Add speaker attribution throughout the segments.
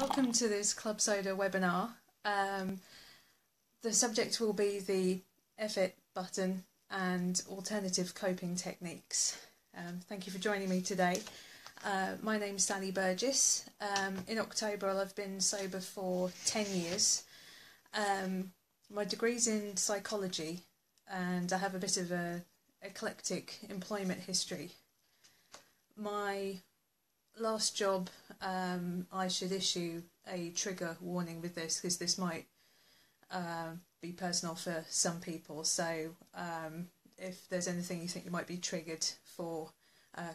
Speaker 1: Welcome to this Club Soda webinar. The subject will be the F-it button and alternative coping techniques. Thank you for joining me today. My name's Sally Burgess. In October I've been sober for 10 years. My degree's in psychology and I have a bit of a eclectic employment history. My last job, I should issue a trigger warning with this because this might be personal for some people, so if there's anything you think you might be triggered for,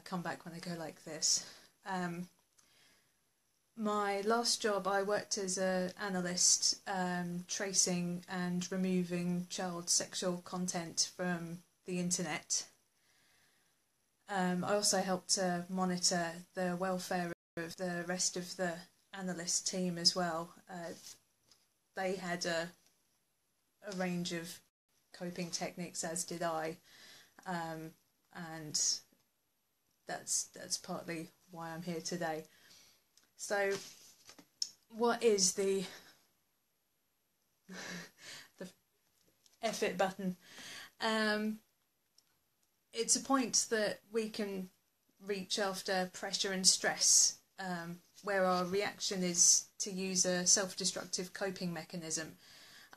Speaker 1: come back when I go like this. My last job, I worked as an analyst, tracing and removing child sexual content from the internet. I also helped to monitor the welfare of the rest of the analyst team as well. They had a range of coping techniques, as did I, and that's partly why I'm here today. So, what is the F-it button? It's a point that we can reach after pressure and stress, where our reaction is to use a self-destructive coping mechanism.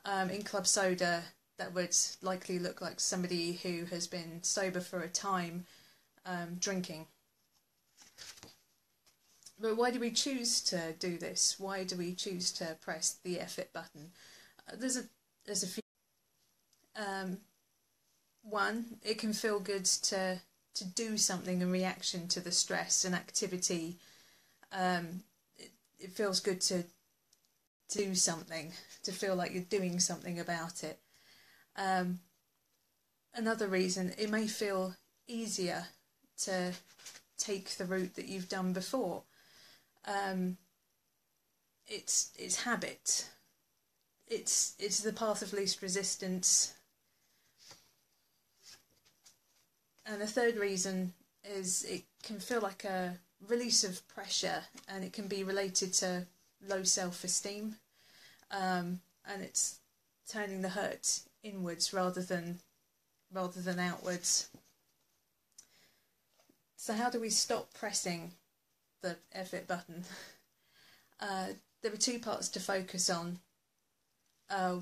Speaker 1: In Club Soda, that would likely look like somebody who has been sober for a time, drinking. But why do we choose to do this? Why do we choose to press the F-it button? There's a few. One, it can feel good to do something in reaction to the stress and activity. It feels good to do something, to feel like you're doing something about it. Another reason, it may feel easier to take the route that you've done before. It's habit. It's the path of least resistance. And the third reason is it can feel like a release of pressure, and it can be related to low self-esteem, and it's turning the hurt inwards rather than outwards. So how do we stop pressing the F-it button? There are two parts to focus on.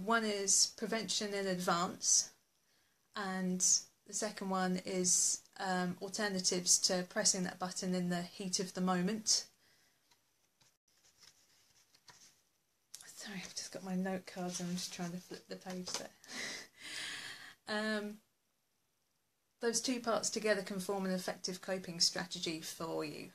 Speaker 1: One is prevention in advance, and the second one is alternatives to pressing that button in the heat of the moment. Sorry, I've just got my note cards and I'm just trying to flip the page there. Those two parts together can form an effective coping strategy for you.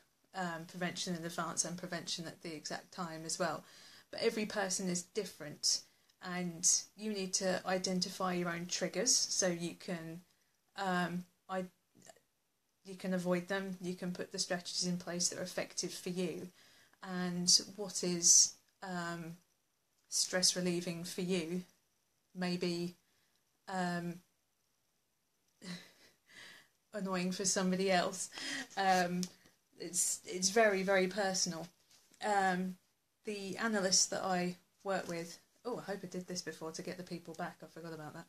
Speaker 1: Prevention in advance and prevention at the exact time as well. But every person is different, and you need to identify your own triggers so you can you can avoid them, you can put the strategies in place that are effective for you, and what is stress relieving for you may be annoying for somebody else. It's very, very personal. The analysts that I work with, I hope I did this before to get the people back, I forgot about that.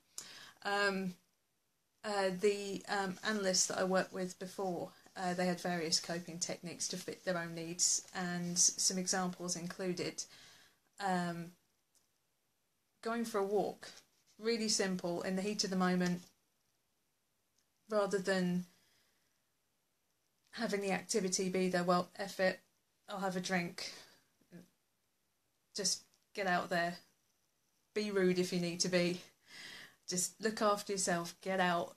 Speaker 1: The analysts that I worked with before, they had various coping techniques to fit their own needs, and some examples included going for a walk, really simple, in the heat of the moment, rather than having the activity be there, well, F it, I'll have a drink. Just get out there, be rude if you need to be. Just look after yourself, get out,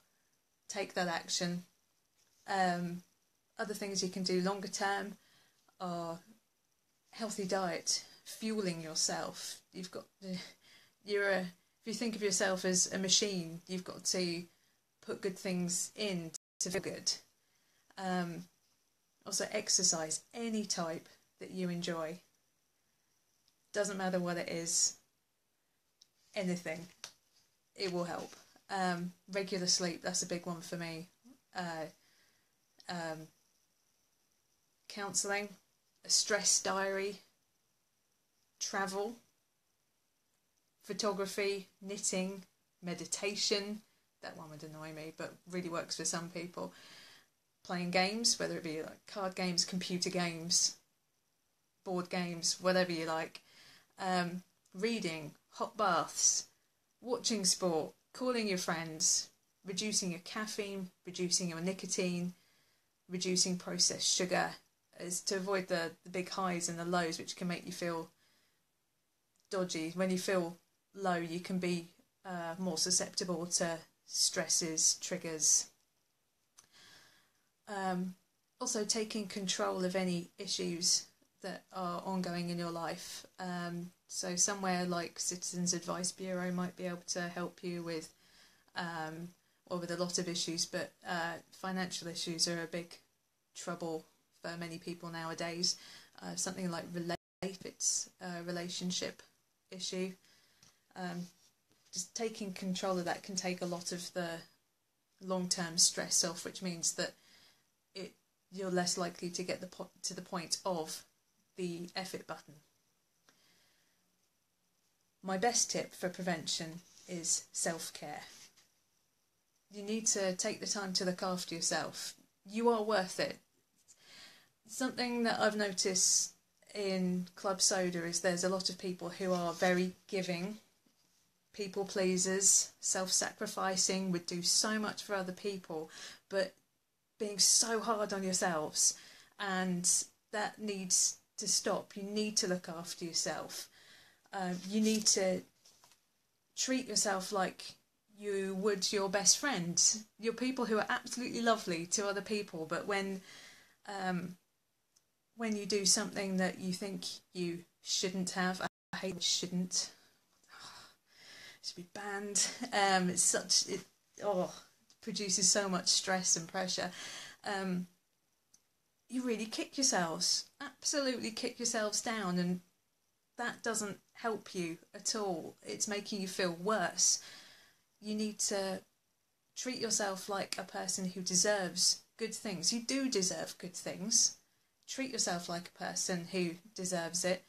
Speaker 1: take that action. Other things you can do longer term are healthy diet, fueling yourself. If you think of yourself as a machine, you've got to put good things in to feel good. Also exercise, any type that you enjoy. Doesn't matter what it is, anything. It will help. Regular sleep, that's a big one for me. Counselling, a stress diary, travel, photography, knitting, meditation. That one would annoy me, but really works for some people. Playing games, whether it be like card games, computer games, board games, whatever you like. Reading, hot baths, watching sport, calling your friends, reducing your caffeine, reducing your nicotine, reducing processed sugar, is to avoid the big highs and the lows, which can make you feel dodgy. When you feel low, you can be more susceptible to stresses, triggers. Also taking control of any issues that are ongoing in your life. So somewhere like Citizens Advice Bureau might be able to help you with, or with a lot of issues, but financial issues are a big trouble for many people nowadays. Something like if it's a relationship issue. Just taking control of that can take a lot of the long-term stress off, which means that you're less likely to get to the point of the F it button. My best tip for prevention is self-care. You need to take the time to look after yourself. You are worth it. Something that I've noticed in Club Soda is there's a lot of people who are very giving, people pleasers, self-sacrificing, would do so much for other people, but being so hard on yourselves, and that needs to stop. You need to look after yourself. You need to treat yourself like you would your best friend. You're people who are absolutely lovely to other people, but when you do something that you think you shouldn't have, I hate shouldn't. It should be banned. It produces so much stress and pressure. You really kick yourselves, absolutely kick yourselves down, and that doesn't help you at all. It's making you feel worse. You need to treat yourself like a person who deserves good things. You do deserve good things. Treat yourself like a person who deserves it.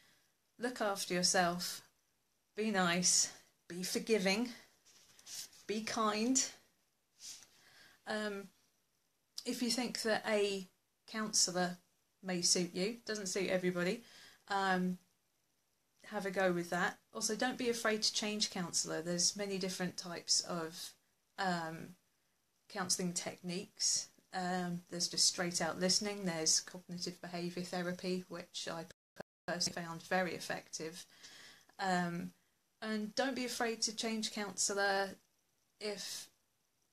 Speaker 1: Look after yourself. Be nice. Be forgiving. Be kind. If you think that a counsellor may suit you, doesn't suit everybody, have a go with that. Also, don't be afraid to change counsellor. There's many different types of counselling techniques. There's just straight out listening. There's cognitive behaviour therapy, which I personally found very effective. And don't be afraid to change counsellor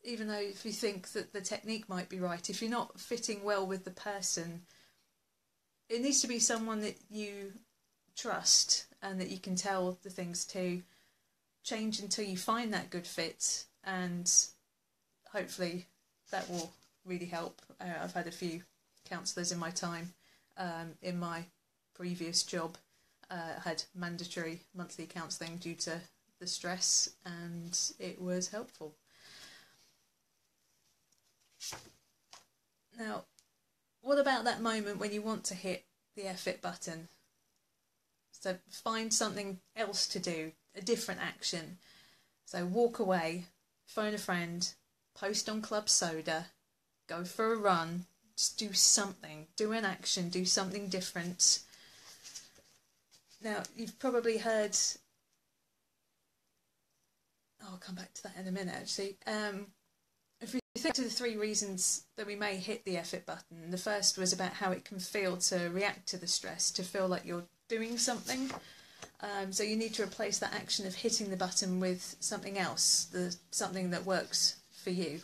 Speaker 1: even though if you think that the technique might be right, if you're not fitting well with the person, it needs to be someone that you trust and that you can tell the things to. Change until you find that good fit, and hopefully that will really help. I've had a few counsellors in my time. In my previous job, I had mandatory monthly counselling due to the stress, and it was helpful. Now, what about that moment when you want to hit the F it button? So find something else to do, a different action. So walk away, phone a friend, post on Club Soda, go for a run, just do something, do an action, do something different. Now, you've probably heard, I'll come back to that in a minute actually. If we think to the 3 reasons that we may hit the F it button, the first was about how it can feel to react to the stress, to feel like you're doing something. So you need to replace that action of hitting the button with something else, something that works for you.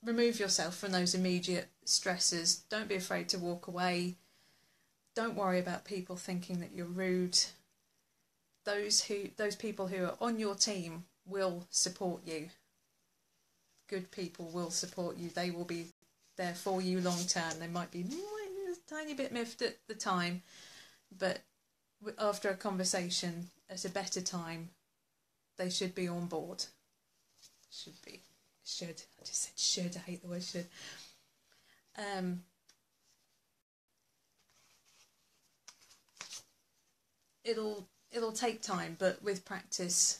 Speaker 1: Remove yourself from those immediate stresses. Don't be afraid to walk away. Don't worry about people thinking that you're rude. Those people who are on your team will support you. Good people will support you. They will be there for you long term. They might be a tiny bit miffed at the time, but after a conversation at a better time, they should be on board. Should be. should. I just said should. I hate the word should. It'll take time, but with practice,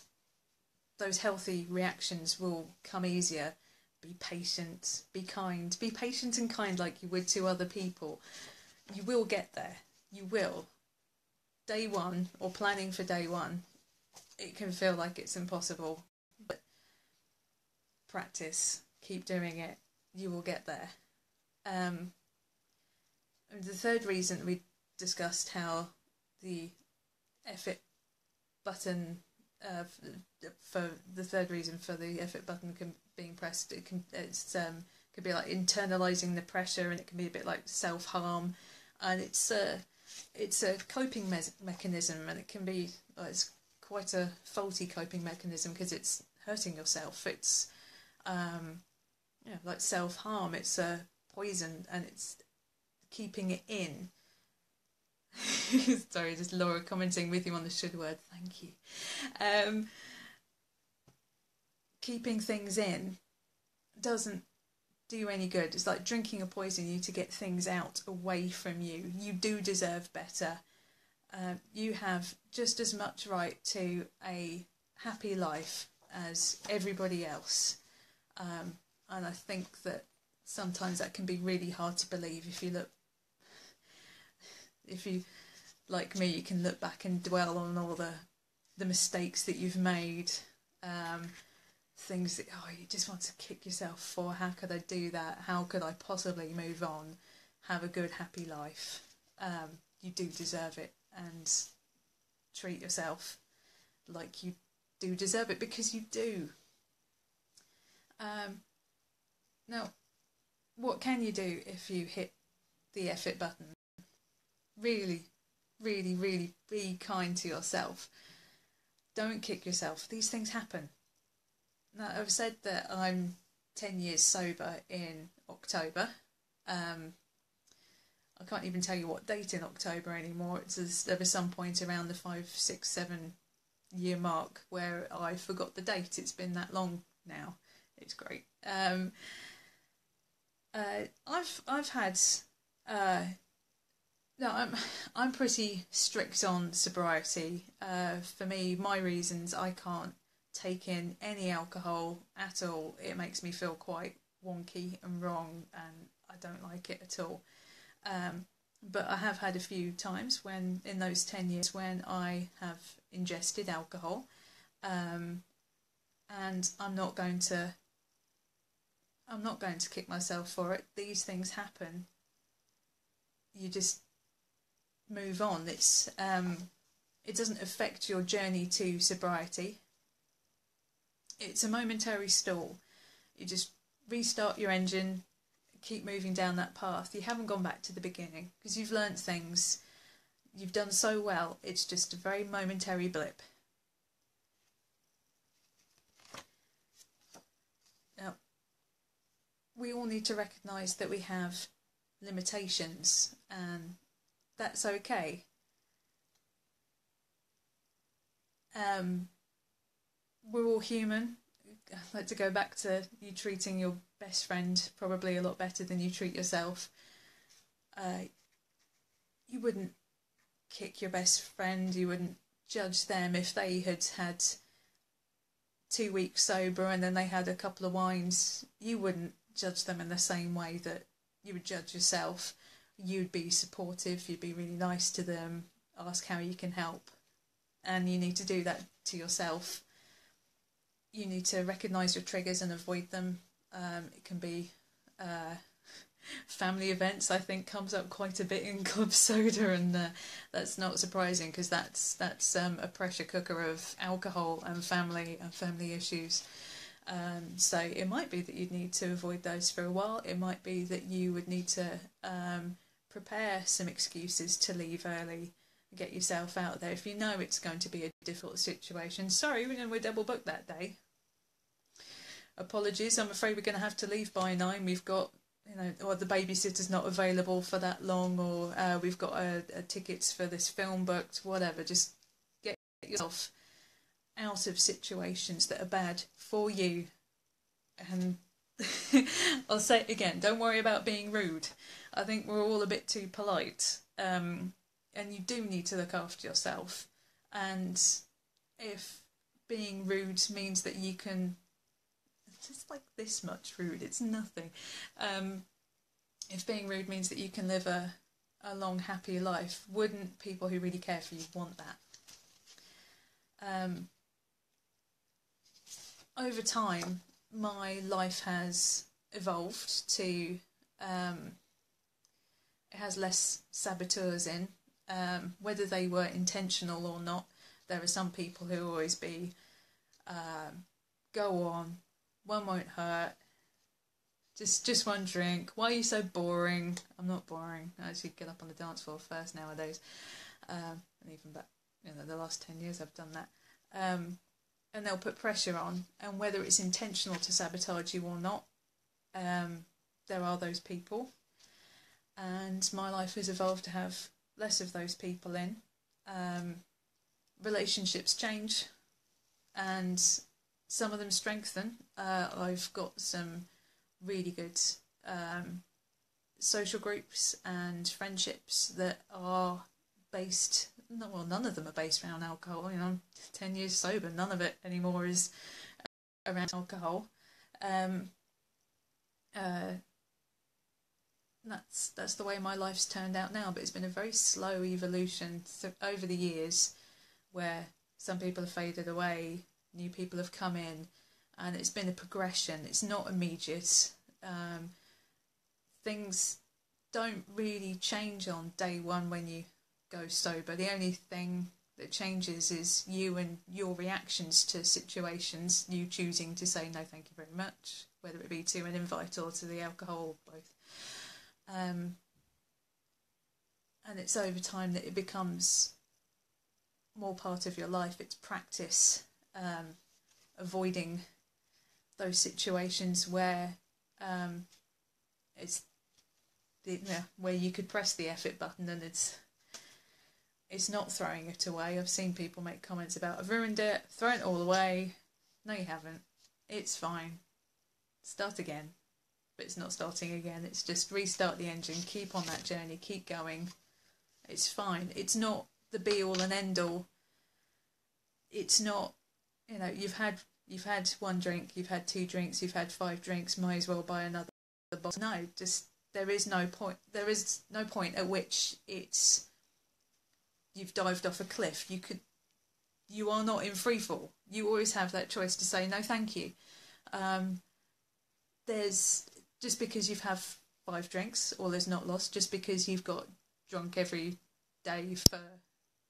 Speaker 1: those healthy reactions will come easier. Be patient, be kind, be patient and kind like you would to other people. You will get there. You will. Day one, or planning for day one, it can feel like it's impossible. But practice, keep doing it, you will get there. The third reason we discussed how the effort button, for the third reason for the effort button being pressed, could be like internalizing the pressure, and it can be a bit like self-harm, and it's a coping mechanism, and it can be it's quite a faulty coping mechanism because it's hurting yourself. It's like self-harm. It's a poison, and it's keeping it in. Sorry, just Laura commenting with you on the should word. Thank you. Keeping things in doesn't do any good. It's like drinking a poison. You need to get things out away from you. You do deserve better. You have just as much right to a happy life as everybody else. And I think that sometimes that can be really hard to believe. If you, like me, you can look back and dwell on all the mistakes that you've made, things that, you just want to kick yourself for. How could I do that? How could I possibly move on? Have a good, happy life. You do deserve it, and treat yourself like you do deserve it, because you do. Now, what can you do if you hit the effort button? Really, really, really be kind to yourself. Don't kick yourself. These things happen. Now, I've said that I'm 10 years sober in October. I can't even tell you what date in October anymore. There was some point around the 5, 6, 7 year mark where I forgot the date. It's been that long now. It's great. I've had... No, I'm pretty strict on sobriety. For me, my reasons, I can't take in any alcohol at all. It makes me feel quite wonky and wrong, and I don't like it at all. But I have had a few times in those 10 years when I have ingested alcohol, and I'm not going to kick myself for it. These things happen. You just move on. It doesn't affect your journey to sobriety. It's a momentary stall. You just restart your engine, keep moving down that path. You haven't gone back to the beginning because you've learnt things. You've done so well. It's just a very momentary blip. Now, we all need to recognise that we have limitations, and that's okay. We're all human. I'd like to go back to you treating your best friend probably a lot better than you treat yourself. You wouldn't kick your best friend, you wouldn't judge them if they had 2 weeks sober and then they had a couple of wines. You wouldn't judge them in the same way that you would judge yourself. You'd be supportive, you'd be really nice to them, ask how you can help. And you need to do that to yourself. You need to recognise your triggers and avoid them. It can be family events, I think, comes up quite a bit in Club Soda, and that's not surprising because that's a pressure cooker of alcohol and family issues. So it might be that you'd need to avoid those for a while. It might be that you would need to prepare some excuses to leave early, get yourself out there if you know it's going to be a difficult situation. Sorry, we're double booked that day. Apologies, I'm afraid we're going to have to leave by 9. We've got, or the babysitter's not available for that long, or we've got a tickets for this film booked, whatever. Just get yourself out of situations that are bad for you And I'll say it again, don't worry about being rude. I think we're all a bit too polite. And you do need to look after yourself. And if being rude means that you can, just like this much rude, it's nothing. If being rude means that you can live a long, happy life, wouldn't people who really care for you want that? Over time, my life has evolved to, it has less saboteurs in, whether they were intentional or not. There are some people who will always be, go on, one won't hurt, just one drink, why are you so boring? I'm not boring, I actually get up on the dance floor first nowadays, and even back, the last 10 years I've done that. And they'll put pressure on, and whether it's intentional to sabotage you or not, there are those people, and my life has evolved to have less of those people in. Relationships change, and some of them strengthen. I've got some really good social groups and friendships that are based, well, none of them are based around alcohol. I'm 10 years sober, none of it anymore is around alcohol. That's the way my life's turned out now, but it's been a very slow evolution over the years, where some people have faded away, new people have come in, and it's been a progression. It's not immediate. Things don't really change on day one when you go sober. The only thing that changes is you and your reactions to situations, you choosing to say no thank you very much, whether it be to an invite or to the alcohol, or both. And it's over time that it becomes more part of your life. It's practice, avoiding those situations where it's where you could press the F it button and it's not throwing it away. I've seen people make comments about, I've ruined it, thrown it all away. No, you haven't. It's fine. Start again. But it's not starting again. It's just restart the engine, keep on that journey, keep going. It's fine. It's not the be all and end all. It's not, you've had one drink, you've had 2 drinks, you've had 5 drinks, might as well buy another bottle. No, just there is no point. There is no point at which you've dived off a cliff. You are not in free fall. You always have that choice to say no, thank you. There's just because you've had 5 drinks, all is not lost. Just because you've got drunk every day for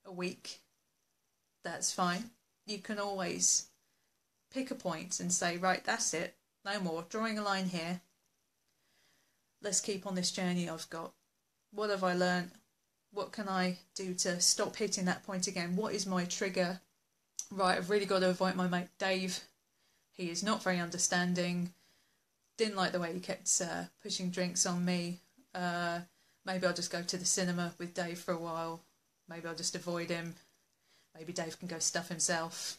Speaker 1: a week, that's fine. You can always pick a point and say, right, that's it, no more, drawing a line here. Let's keep on this journey I've got. What have I learned? What can I do to stop hitting that point again? What is my trigger? Right, I've really got to avoid my mate Dave. He is not very understanding. Didn't like the way he kept pushing drinks on me. Maybe I'll just go to the cinema with Dave for a while. Maybe I'll just avoid him. Maybe Dave can go stuff himself.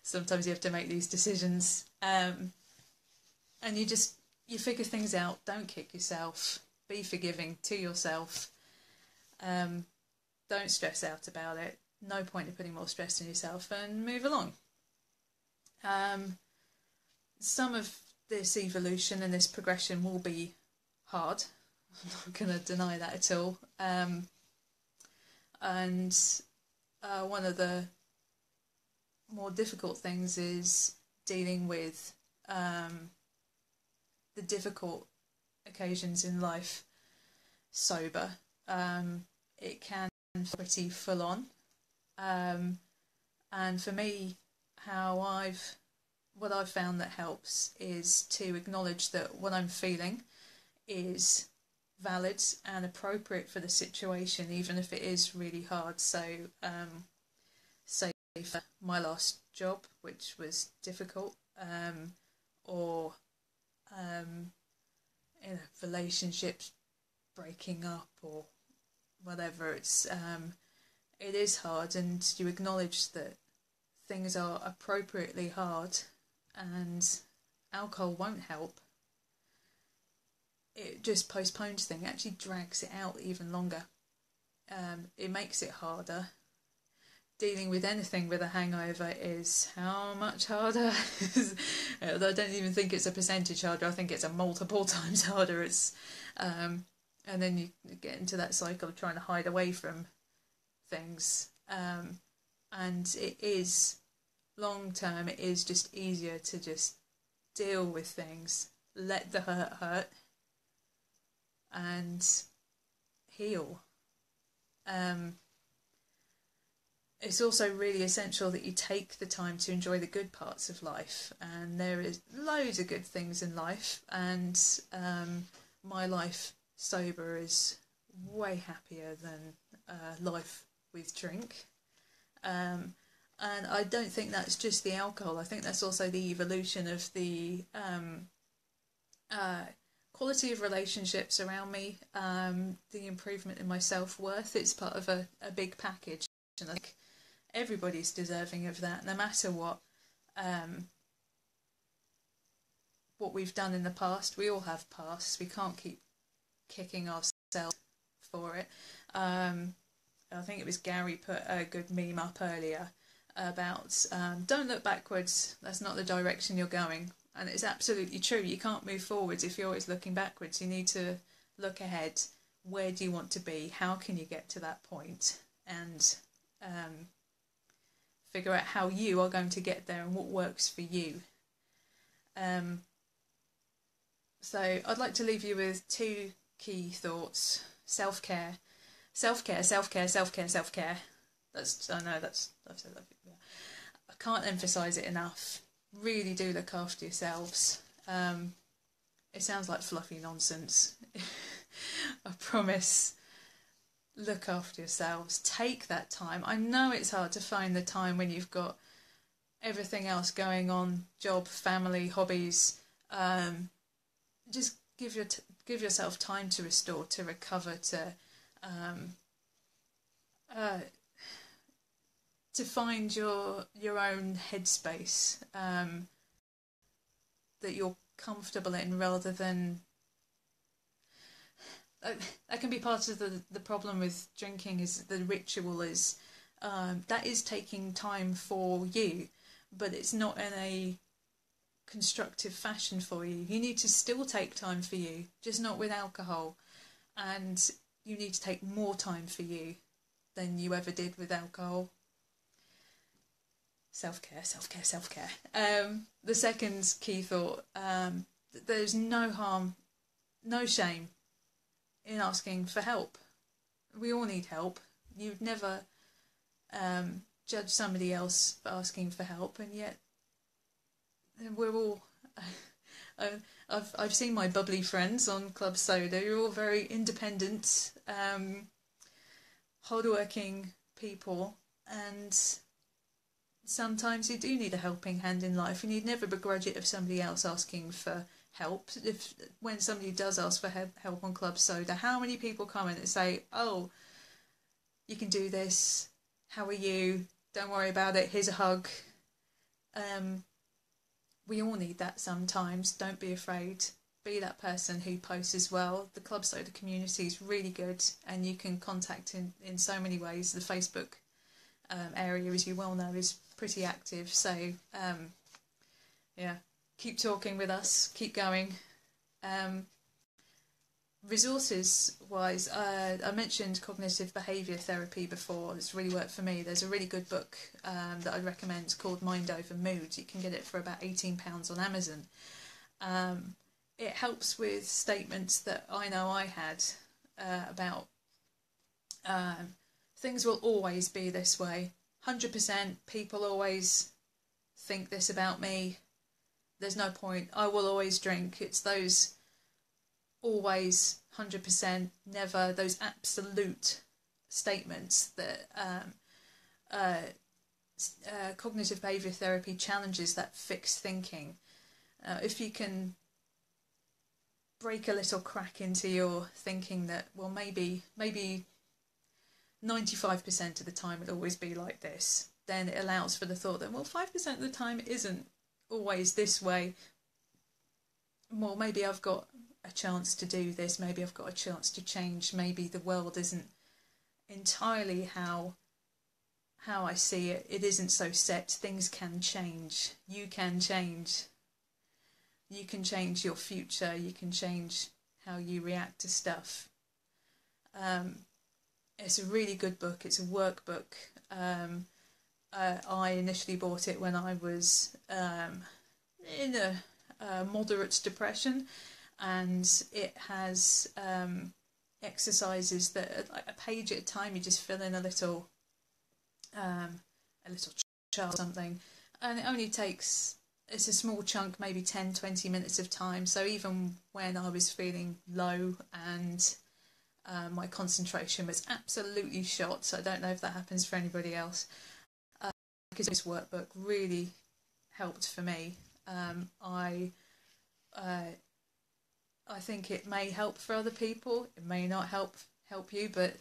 Speaker 1: Sometimes you have to make these decisions. And you figure things out. Don't kick yourself. Be forgiving to yourself. Don't stress out about it. No point in putting more stress on yourself, and move along. Some of this evolution and this progression will be hard. I'm not going to deny that at all. And one of the more difficult things is dealing with the difficult occasions in life sober. It can be pretty full on. And for me, what I've found that helps is to acknowledge that what I'm feeling is valid and appropriate for the situation, even if it is really hard. So, say for my last job, which was difficult, or relationships breaking up or whatever, it is hard, and you acknowledge that things are appropriately hard, and alcohol won't help. It just postpones things, actually drags it out even longer. It makes it harder. Dealing with anything with a hangover is how much harder? I don't even think it's a percentage harder. I think it's a multiple times harder. And then you get into that cycle of trying to hide away from things. And it is, long term, it is just easier to just deal with things, let the hurt, and heal. It's also really essential that you take the time to enjoy the good parts of life, and there is loads of good things in life, and my life sober is way happier than life with drink. And I don't think that's just the alcohol. I think that's also the evolution of the quality of relationships around me, the improvement in my self-worth. It's part of a big package, and I think everybody's deserving of that, no matter what we've done in the past. We all have pasts. We can't keep kicking ourselves for it. I think it was Gary put a good meme up earlier about don't look backwards, that's not the direction you're going. And it's absolutely true. You can't move forwards if you're always looking backwards. You need to look ahead. Where do you want to be? How can you get to that point? And figure out how you are going to get there and what works for you. So I'd like to leave you with 2 key thoughts. Self-care. Self-care, self-care, self-care, self-care. I've said that. I can't emphasise it enough. Really do look after yourselves. It sounds like fluffy nonsense. I promise. Look after yourselves. Take that time. I know it's hard to find the time when you've got everything else going on, job, family, hobbies. Just give yourself time to restore, to recover, to find your own headspace that you're comfortable in, rather than that can be part of the problem with drinking, is the ritual is that is taking time for you, but it's not in a constructive fashion for you. You need to still take time for you, just not with alcohol, and you need to take more time for you than you ever did with alcohol. Self-care, self-care, self-care. The second key thought, there's no harm, no shame in asking for help. We all need help. You'd never judge somebody else for asking for help, and yet we're all... I've seen my bubbly friends on Club Soda. You're all very independent, hard-working people, and sometimes you do need a helping hand in life, and you'd never begrudge it if somebody else asking for help. When somebody does ask for help on Club Soda, how many people comment and say, "Oh, you can do this. How are you? Don't worry about it. Here's a hug." We all need that sometimes. Don't be afraid. Be that person who posts as well. The Club Soda community is really good, and you can contact in so many ways. The Facebook area, as you well know, is pretty active. So, yeah, keep talking with us. Keep going. Resources-wise, I mentioned cognitive behaviour therapy before. It's really worked for me. There's a really good book that I'd recommend called Mind Over Mood. You can get it for about £18 on Amazon. It helps with statements that I know I had about things will always be this way. 100% people always think this about me. There's no point. I will always drink. It's those always, 100%, never, those absolute statements that cognitive behaviour therapy challenges that fixed thinking. If you can break a little crack into your thinking that, well, maybe 95% of the time it'll always be like this, then it allows for the thought that, well, 5% of the time it isn't always this way. well, maybe I've got a chance to do this, maybe I've got a chance to change, maybe the world isn't entirely how I see it. It isn't so set. Things can change. You can change. You can change your future. You can change how you react to stuff. It's a really good book. It's a workbook. I initially bought it when I was in a moderate depression, and it has exercises that are like a page at a time. You just fill in a little chart or something, and it only takes, it's a small chunk, maybe 10-20 minutes of time. So even when I was feeling low and my concentration was absolutely shot, so I don't know if that happens for anybody else, because this workbook really helped for me. I think it may help for other people, it may not help you, but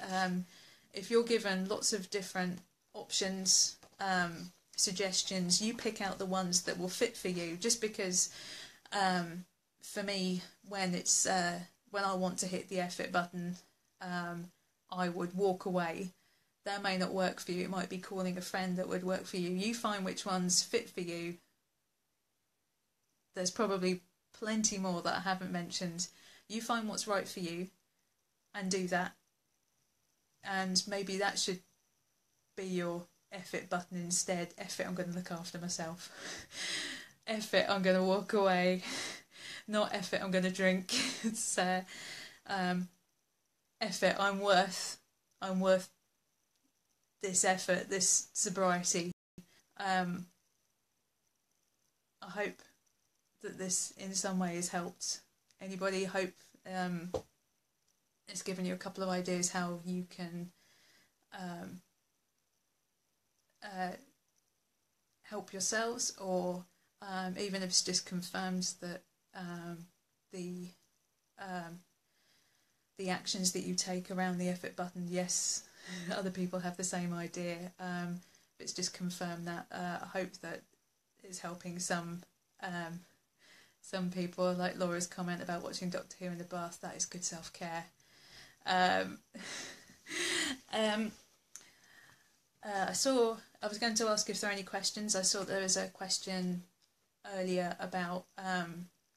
Speaker 1: if you're given lots of different options, suggestions, you pick out the ones that will fit for you. Just because for me, when I want to hit the F it button, I would walk away. That may not work for you. It might be calling a friend that would work for you. You find which ones fit for you. There's probably plenty more that I haven't mentioned. You find what's right for you and do that. And maybe that should be your F it button instead. F it, I'm going to look after myself. F it, I'm going to walk away. Not F it, I'm going to drink. It's F it, I'm worth this effort, this sobriety. I hope that this in some way has helped anybody. Hope it's given you a couple of ideas how you can help yourselves, or even if it's just confirms that the actions that you take around the F it button, yes, other people have the same idea. It's just confirmed that. I hope that it's helping some people, like Laura's comment about watching Doctor Who in the bath. That is good self-care. I was going to ask if there are any questions. I saw there was a question earlier about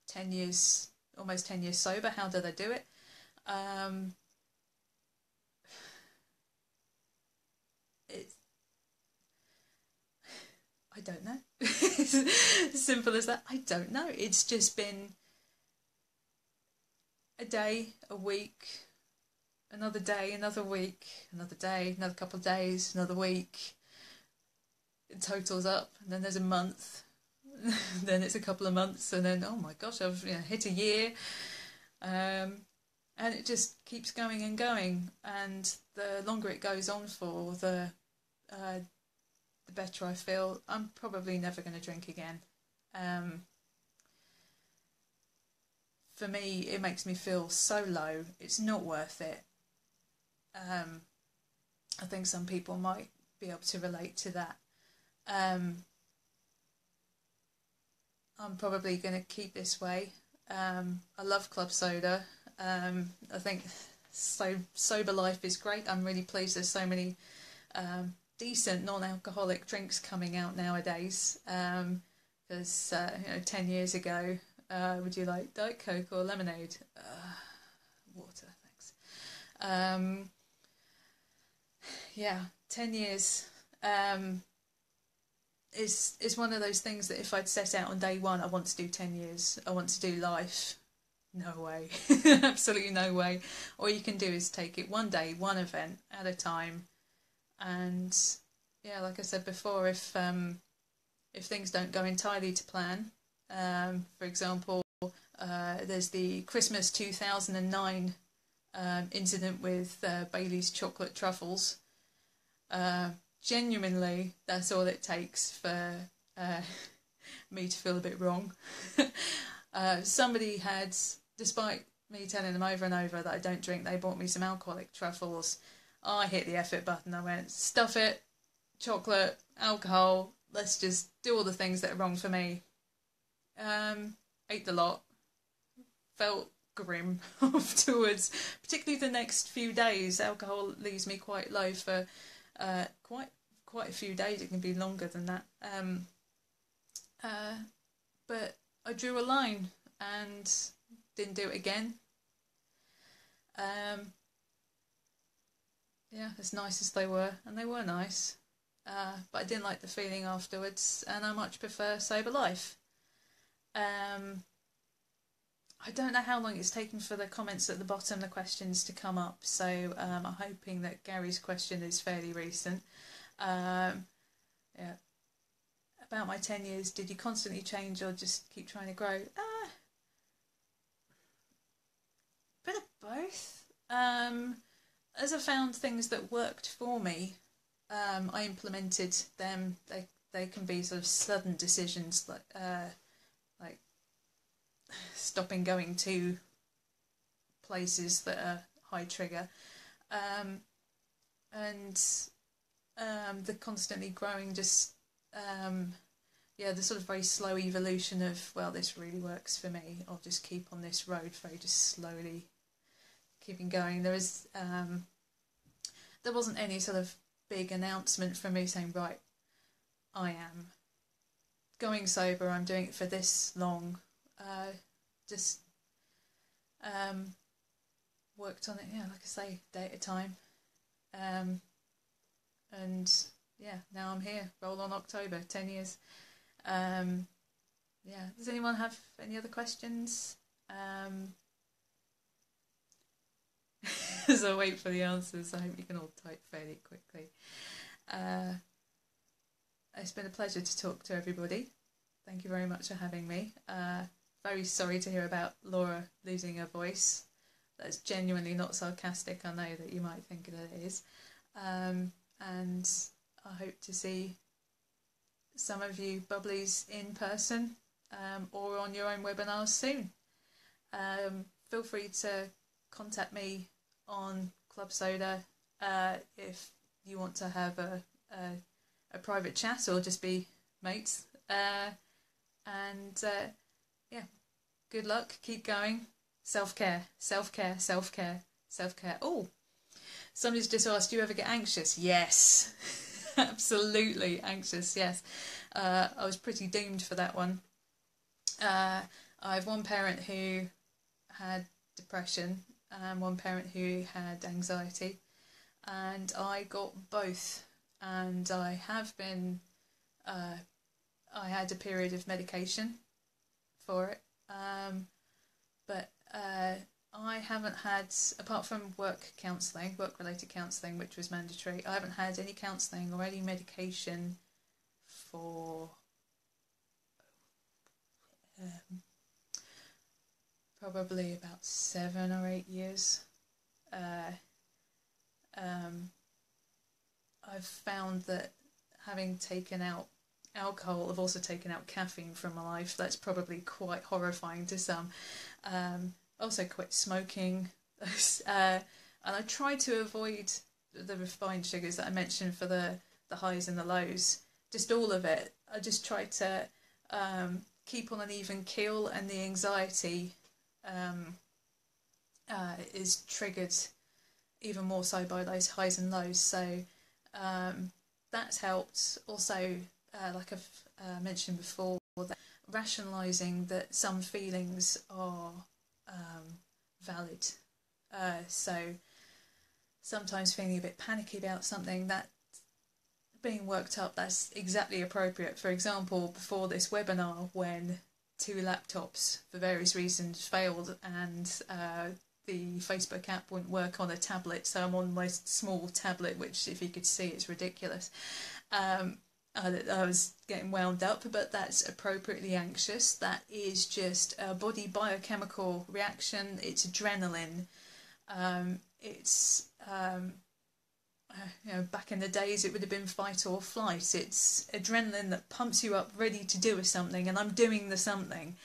Speaker 1: 10 years, almost 10 years sober. How did I do it? I don't know. Simple as that. I don't know. It's just been a day, a week, another day, another week, another day, another couple of days, another week. It totals up, and then there's a month, then it's a couple of months, and then, oh my gosh, I've hit a year. And it just keeps going and going, and the longer it goes on for, the better I feel. I'm probably never going to drink again. For me, it makes me feel so low. It's not worth it. I think some people might be able to relate to that. I'm probably going to keep this way. I love club soda. I think sober life is great. I'm really pleased there's so many decent non-alcoholic drinks coming out nowadays. Because 10 years ago, would you like Diet Coke or lemonade? Water, thanks. Yeah, 10 years. It's one of those things that if I'd set out on day one, I want to do 10 years, I want to do life. No way. Absolutely no way. All you can do is take it one day, one event at a time. And yeah, like I said before, if things don't go entirely to plan, for example, there's the Christmas 2009 incident with Bailey's chocolate truffles. Genuinely, that's all it takes for me to feel a bit wrong. Somebody had, despite me telling them over and over that I don't drink, they bought me some alcoholic truffles. I hit the F it button. I went, stuff it, chocolate, alcohol, let's just do all the things that are wrong for me. Ate the lot. felt grim afterwards, particularly the next few days. Alcohol leaves me quite low for quite a few days. It can be longer than that. But I drew a line and didn't do it again. Yeah, as nice as they were, and they were nice, but I didn't like the feeling afterwards, and I much prefer sober life. I don't know how long it's taken for the comments at the bottom, the questions to come up, so I'm hoping that Gary's question is fairly recent. Yeah. About my 10 years, did you constantly change or just keep trying to grow? Bit of both. As I found things that worked for me, I implemented them. They can be sort of sudden decisions, like stopping going to places that are high trigger, and the constantly growing, just yeah, the sort of very slow evolution of, well, this really works for me, I'll just keep on this road, very just slowly keeping going. There wasn't any sort of big announcement from me saying, right, I am going sober, I'm doing it for this long. Just worked on it, yeah, like I say, day at a time. And yeah, now I'm here, roll on October, 10 years. Yeah, does anyone have any other questions? As I wait for the answers, I hope you can all type fairly quickly. It's been a pleasure to talk to everybody. Thank you very much for having me. Very sorry to hear about Laura losing her voice. That's genuinely not sarcastic. I know that you might think that it is. And I hope to see some of you bubblies in person or on your own webinars soon. Feel free to contact me on Club Soda if you want to have a private chat or just be mates. Yeah, good luck, keep going. Self-care, self-care, self-care, self-care. Oh, somebody's just asked, do you ever get anxious? Yes, absolutely anxious, yes. I was pretty doomed for that one. I have one parent who had depression and one parent who had anxiety, and I got both, and I have been I had a period of medication for it, but I haven't had, apart from work-related counselling, which was mandatory, I haven't had any counselling or any medication for probably about 7 or 8 years. I've found that having taken out alcohol, I've also taken out caffeine from my life. That's probably quite horrifying to some. Also quit smoking. And I try to avoid the refined sugars that I mentioned for the highs and the lows. Just all of it. I just try to keep on an even keel, and the anxiety is triggered even more so by those highs and lows. So that's helped. Also, like I've mentioned before, that rationalising that some feelings are valid. So sometimes feeling a bit panicky about something, that being worked up, that's exactly appropriate. For example, before this webinar, when 2 laptops for various reasons failed and the Facebook app wouldn't work on a tablet, so I'm on my small tablet, which if you could see, it's ridiculous. I was getting wound up, but that's appropriately anxious. That is just a body biochemical reaction. It's adrenaline. It's you know, back in the days it would have been fight or flight. It's adrenaline that pumps you up ready to do something, and I'm doing the something.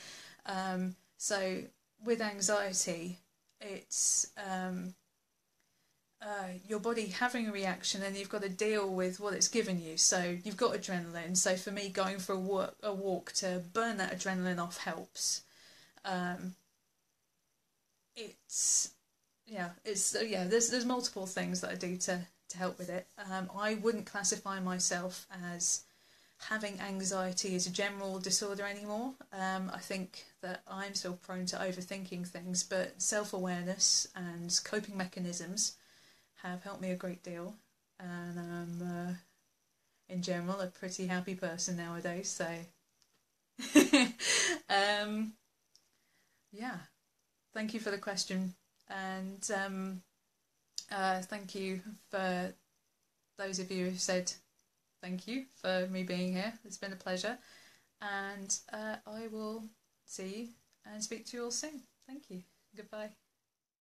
Speaker 1: So with anxiety, it's your body having a reaction, and you've got to deal with what it's given you. So you've got adrenaline. So for me, going for a walk to burn that adrenaline off helps. it's there's multiple things that I do to help with it. I wouldn't classify myself as having anxiety as a general disorder anymore. I think that I'm still prone to overthinking things, but self-awareness and coping mechanisms have helped me a great deal, and I'm in general a pretty happy person nowadays, so yeah, thank you for the question, and thank you for those of you who said thank you for me being here. It's been a pleasure, and I will see you and speak to you all soon. Thank you. Goodbye.